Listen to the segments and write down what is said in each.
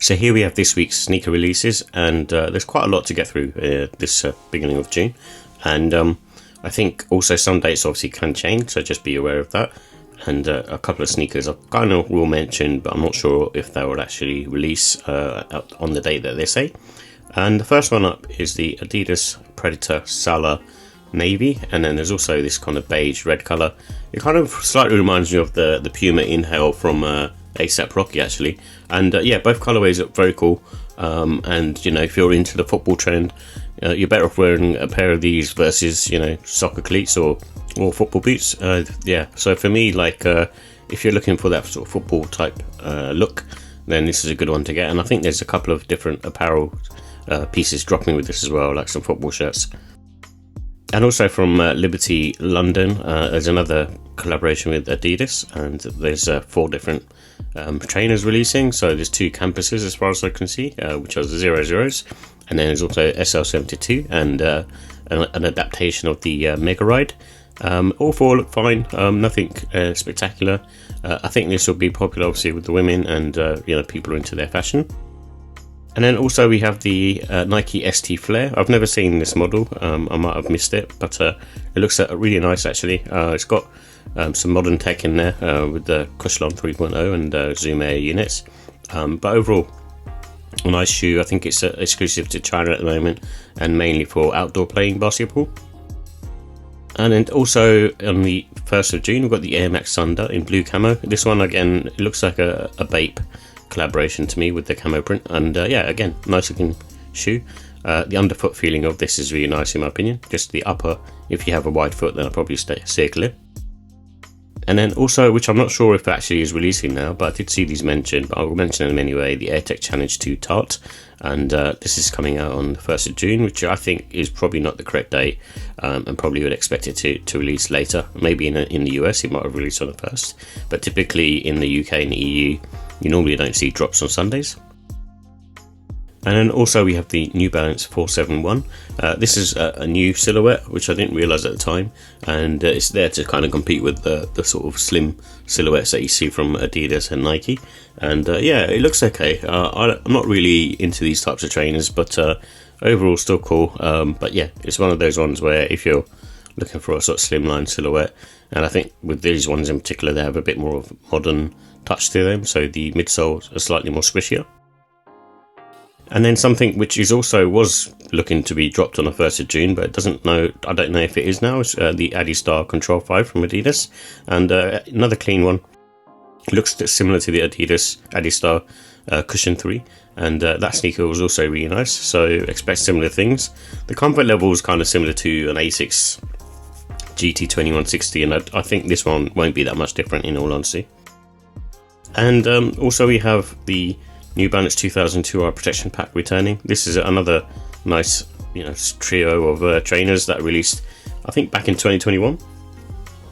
So here we have this week's sneaker releases, and there's quite a lot to get through this beginning of June. And I think also some dates obviously can change, so just be aware of that. And a couple of sneakers I kind of will mention, but I'm not sure if they will actually release on the date that they say. And the first one up is the Adidas Predator Sala Navy, and then there's also this kind of beige red colour. It kind of slightly reminds me of the Puma Inhale from ASAP Rocky actually. And yeah, both colourways look very cool. And you know, if you're into the football trend, you're better off wearing a pair of these versus, you know, soccer cleats or football boots. Yeah, so for me, like if you're looking for that sort of football type look, then this is a good one to get. And I think there's a couple of different apparel pieces dropping with this as well, like some football shirts. And also from Liberty London, there's another collaboration with Adidas, and there's 4 different trainers releasing. So there's 2 campuses as far as I can see, which are the 00s, and then there's also SL72 and an adaptation of the Mega Ride. All 4 look fine, nothing spectacular. I think this will be popular obviously with the women and you know, people are into their fashion. And then also we have the Nike ST Flare. I've never seen this model, I might have missed it, but it looks really nice actually. It's got some modern tech in there with the Cushlon 3.0 and Zoom Air units. But overall, a nice shoe. I think it's exclusive to China at the moment and mainly for outdoor playing basketball. And then also on the 1st of June, we've got the AMX Thunder in blue camo. This one again, it looks like a Bape collaboration to me with the camo print, and yeah, again, nice looking shoe. The underfoot feeling of this is really nice in my opinion. Just the upper, if you have a wide foot, then I'll probably stay clear. And then also, which I'm not sure if it actually is releasing now, but I did see these mentioned, but I will mention them anyway, the AirTech Challenge 2 Tart, and this is coming out on the 1st of June, which I think is probably not the correct date, and probably would expect it to release later. Maybe in the US it might have released on the 1st, but typically in the UK and the EU, you normally don't see drops on Sundays. And then also we have the New Balance 471. This is a new silhouette, which I didn't realise at the time, and it's there to kind of compete with the sort of slim silhouettes that you see from Adidas and Nike. And yeah, it looks okay. I'm not really into these types of trainers, but overall still cool. But yeah, it's one of those ones where if you're looking for a sort of slimline silhouette, and I think with these ones in particular, they have a bit more of modern touch to them, so the midsoles are slightly more squishier. And then something which is also was looking to be dropped on the 1st of June, but I don't know if it is now, is the Adistar Control 5 from Adidas, and another clean one. Looks similar to the Adidas Adistar Cushion 3, and that sneaker was also really nice, so expect similar things. The comfort level is kind of similar to an Asics GT2160, and I think this one won't be that much different in all honesty. And also we have the New Balance 2002R Protection Pack returning. This is another nice, you know, trio of trainers that released, I think, back in 2021,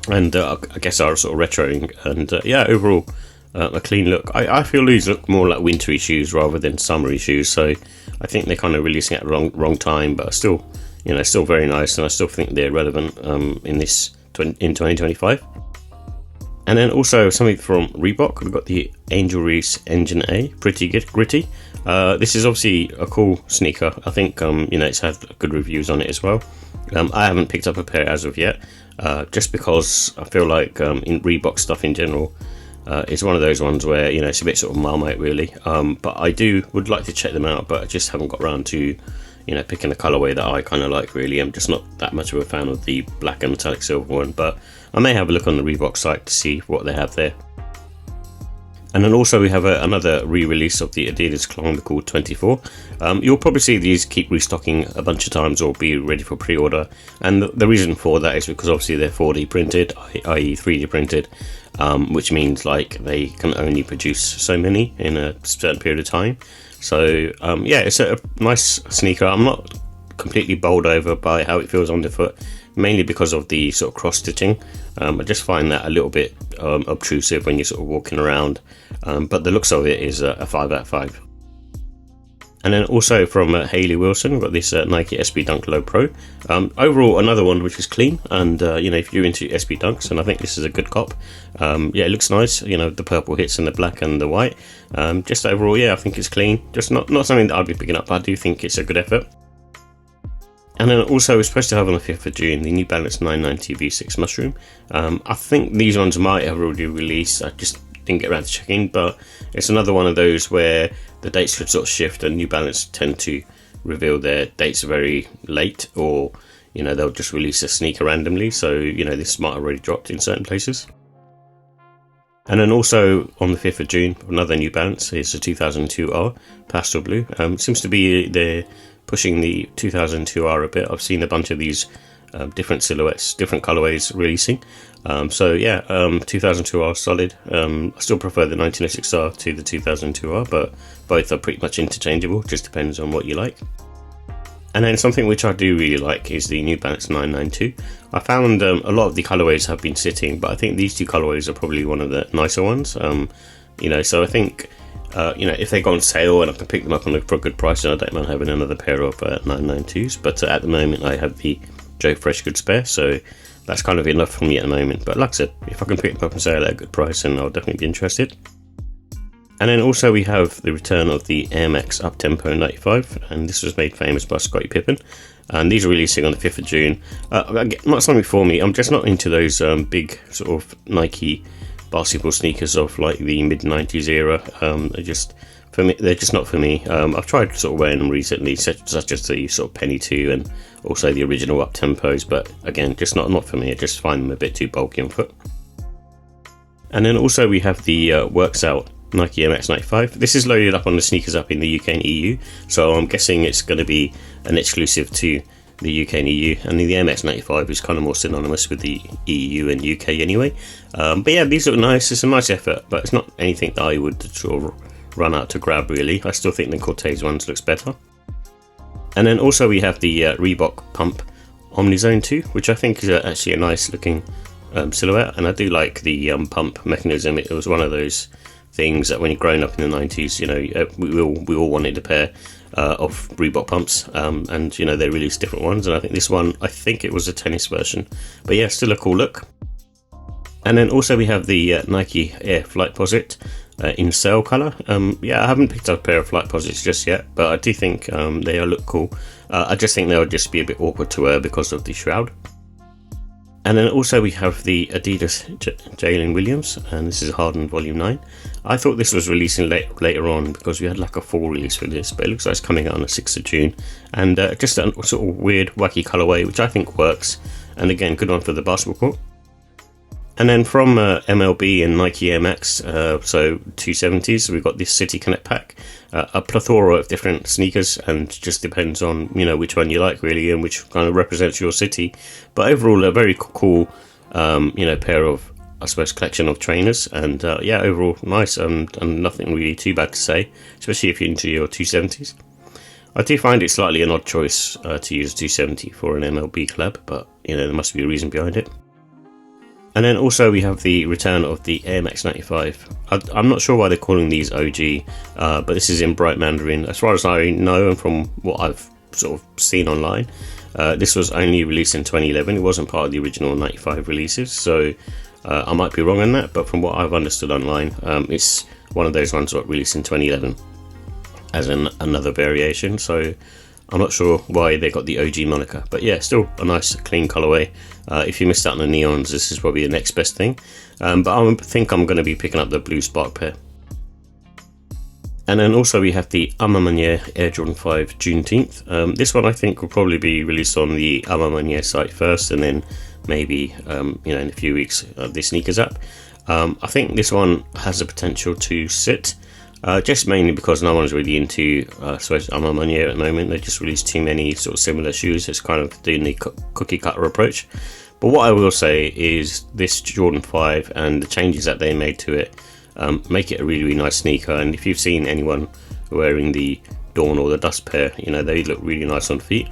and I guess are sort of retroing. And yeah, overall a clean look. I feel these look more like wintry shoes rather than summery shoes, so I think they're kind of releasing at the wrong time, but still, you know, still very nice, and I still think they're relevant in 2025. And then also something from Reebok, we've got the Angel Reese Engine A, pretty gritty. This is obviously a cool sneaker. I think you know, it's had good reviews on it as well. I haven't picked up a pair as of yet, just because I feel like in Reebok stuff in general, it's one of those ones where, you know, it's a bit sort of Marmite really. But I would like to check them out, but I just haven't got around to, you know, picking a colourway that I kind of like really. I'm just not that much of a fan of the black and metallic silver one, but I may have a look on the Reebok site to see what they have there. And then also we have another re-release of the Adidas Climacool 24. You'll probably see these keep restocking a bunch of times or be ready for pre-order, and the reason for that is because obviously they're 4D printed, i.e. 3D printed, which means like they can only produce so many in a certain period of time. So yeah, it's a nice sneaker. I'm not completely bowled over by how it feels on the foot, mainly because of the sort of cross stitching. I just find that a little bit obtrusive when you're sort of walking around, but the looks of it is a 5 out of 5. And then also from Hayley Wilson, we've got this Nike SB Dunk Low Pro. Overall, another one which is clean, and you know, if you're into SB Dunks, and I think this is a good cop. Yeah, it looks nice. You know, the purple hits and the black and the white. Just overall, yeah, I think it's clean. Just not something that I'd be picking up, but I do think it's a good effort. And then also we're supposed to have on the 5th of June the New Balance 990 V6 Mushroom. I think these ones might have already released. I just didn't get around to checking, but it's another one of those where the dates could sort of shift, and New Balance tend to reveal their dates very late, or you know, they'll just release a sneaker randomly. So you know, this might have already dropped in certain places. And then also on the 5th of June, another New Balance is the 2002R Pastel Blue. Seems to be they're pushing the 2002R a bit. I've seen a bunch of these different silhouettes, different colorways releasing. So yeah, 2002R solid. I still prefer the 1906R to the 2002R, but both are pretty much interchangeable, just depends on what you like. And then something which I do really like is the New Balance 992. I found a lot of the colorways have been sitting, but I think these two colorways are probably one of the nicer ones. You know, so I think you know, if they go on sale and I can pick them up for a good price, then I don't mind having another pair of 992s. But at the moment, I have the Joe Freshgood spare, so that's kind of enough for me at the moment. But like I said, if I can pick them up and sale at a good price, then I'll definitely be interested. And then also we have the return of the AMX Uptempo 95, and this was made famous by Scottie Pippen. And these are releasing on the 5th of June. Not something for me. I'm just not into those big sort of Nike basketball sneakers of like the mid-90s era. They're just not for me. I've tried sort of wearing them recently, such as the sort of Penny 2 and also the original Uptempos, but again, just not for me. I just find them a bit too bulky on foot. And then also we have the Worksout Nike MX 95. This is loaded up on the Sneakers Up in the UK and EU, so I'm guessing it's going to be an exclusive to the UK and EU, and the MX 95 is kind of more synonymous with the EU and UK anyway. But yeah, these look nice. It's a nice effort, but it's not anything that I would sort of run out to grab really. I still think the Cortez ones looks better. And then also we have the Reebok Pump Omnizone 2, which I think is actually a nice looking silhouette, and I do like the pump mechanism. It was one of those things that when you're growing up in the 90s, you know, we all wanted a pair of Reebok pumps, and you know, they released different ones, and I think this one, I think it was a tennis version, but yeah, still a cool look. And then also we have the Nike Air Flightposite in sail colour. Yeah, I haven't picked up a pair of Flightposits just yet, but I do think they look cool. I just think they'll just be a bit awkward to wear because of the shroud. And then also we have the Adidas Jalen Williams, and this is Harden Volume 9. I thought this was releasing later on because we had like a fall release for this, but it looks like it's coming out on the 6th of June. And just a sort of weird, wacky colourway, which I think works. And again, good one for the basketball court. And then from MLB and Nike MX, so 270s, we've got this City Connect pack, a plethora of different sneakers, and just depends on, you know, which one you like really and which kind of represents your city. But overall, a very cool, you know, pair of, I suppose, collection of trainers, and yeah, overall nice, and nothing really too bad to say, especially if you're into your 270s. I do find it slightly an odd choice to use 270 for an MLB collab, but you know, there must be a reason behind it. And then also we have the return of the AMX 95. I'm not sure why they're calling these OG, but this is in Bright Mandarin. As far as I know, and from what I've sort of seen online, this was only released in 2011. It wasn't part of the original 95 releases, so I might be wrong on that, but from what I've understood online, it's one of those ones that released in 2011 as another variation, so I'm not sure why they got the OG moniker, but yeah, still a nice clean colorway. If you missed out on the neons, this is probably the next best thing, but I think I'm going to be picking up the blue Spark pair. And then also we have the Maniere Air Jordan 5 Juneteenth. This one I think will probably be released on the Maniere site first, and then maybe you know, in a few weeks the Sneakers app. I think this one has the potential to sit, just mainly because no one's really into Maniere at the moment. They just released too many sort of similar shoes. It's kind of doing the cookie cutter approach. But what I will say is this Jordan 5 and the changes that they made to it make it a really, really nice sneaker. And if you've seen anyone wearing the Dawn or the Dust pair, you know, they look really nice on feet.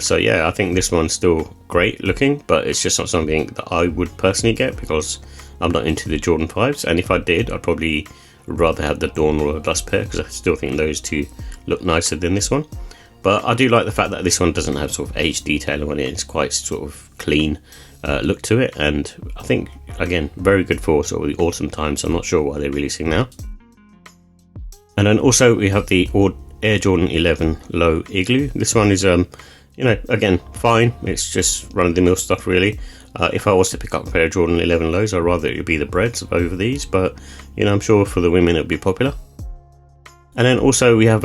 So yeah, I think this one's still great looking, but it's just not something that I would personally get because I'm not into the Jordan 5s. And if I did, I'd probably rather have the Dawn or the Dust pair, because I still think those two look nicer than this one. But I do like the fact that this one doesn't have sort of age detailing on it. It's quite sort of clean look to it, and I think, again, very good for sort of the autumn times. I'm not sure why they're releasing now. And then also we have the Air Jordan 11 Low Igloo. This one is, you know, again, fine. It's just run-of-the-mill stuff, really. If I was to pick up a pair of Jordan 11 Lows, I'd rather it would be the Breads over these, but, you know, I'm sure for the women it would be popular. And then also we have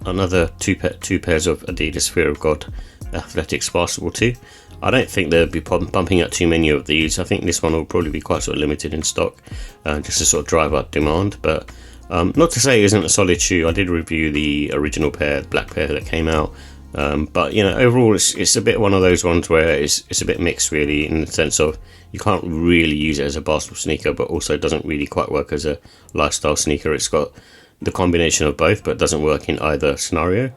another two pairs of Adidas Fear of God Athletics Basketball 2. I don't think they'll be bumping out too many of these. I think this one will probably be quite sort of limited in stock, just to sort of drive up demand. But not to say it isn't a solid shoe. I did review the original pair, the black pair that came out. But, you know, overall it's a bit one of those ones where it's a bit mixed, really, in the sense of you can't really use it as a basketball sneaker, but also it doesn't really quite work as a lifestyle sneaker. It's got the combination of both, but it doesn't work in either scenario,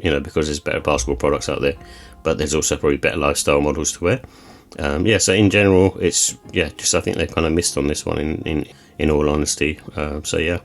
you know, because there's better basketball products out there, but there's also probably better lifestyle models to wear. Yeah, so in general, it's, yeah, just I think they kind of missed on this one in all honesty. So yeah,